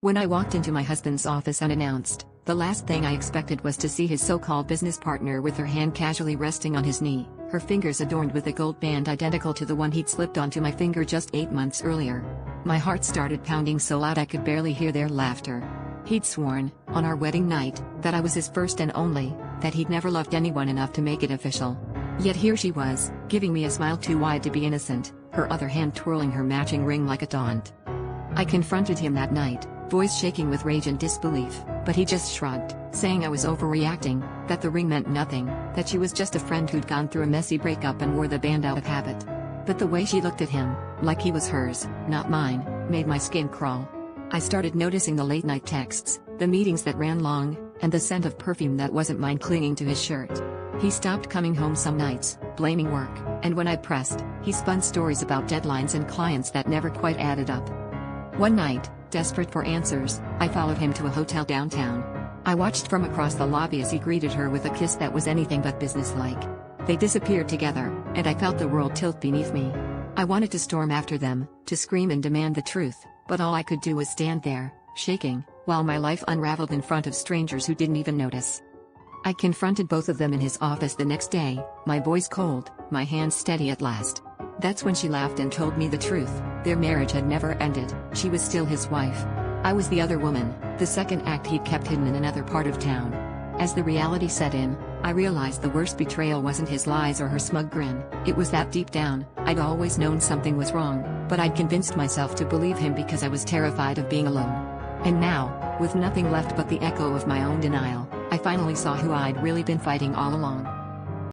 When I walked into my husband's office unannounced, the last thing I expected was to see his so-called business partner with her hand casually resting on his knee, her fingers adorned with a gold band identical to the one he'd slipped onto my finger just 8 months earlier. My heart started pounding so loud I could barely hear their laughter. He'd sworn, on our wedding night, that I was his first and only, that he'd never loved anyone enough to make it official. Yet here she was, giving me a smile too wide to be innocent, her other hand twirling her matching ring like a taunt. I confronted him that night, voice shaking with rage and disbelief, but he just shrugged, saying I was overreacting, that the ring meant nothing, that she was just a friend who'd gone through a messy breakup and wore the band out of habit. But the way she looked at him, like he was hers, not mine, made my skin crawl. I started noticing the late-night texts, the meetings that ran long, and the scent of perfume that wasn't mine clinging to his shirt. He stopped coming home some nights, blaming work, and when I pressed, he spun stories about deadlines and clients that never quite added up. One night, desperate for answers, I followed him to a hotel downtown. I watched from across the lobby as he greeted her with a kiss that was anything but businesslike. They disappeared together, and I felt the world tilt beneath me. I wanted to storm after them, to scream and demand the truth, but all I could do was stand there, shaking, while my life unraveled in front of strangers who didn't even notice. I confronted both of them in his office the next day, my voice cold, my hands steady at last. That's when she laughed and told me the truth. Their marriage had never ended, she was still his wife. I was the other woman, the second act he'd kept hidden in another part of town. As the reality set in, I realized the worst betrayal wasn't his lies or her smug grin, it was that deep down, I'd always known something was wrong, but I'd convinced myself to believe him because I was terrified of being alone. And now, with nothing left but the echo of my own denial, I finally saw who I'd really been fighting all along.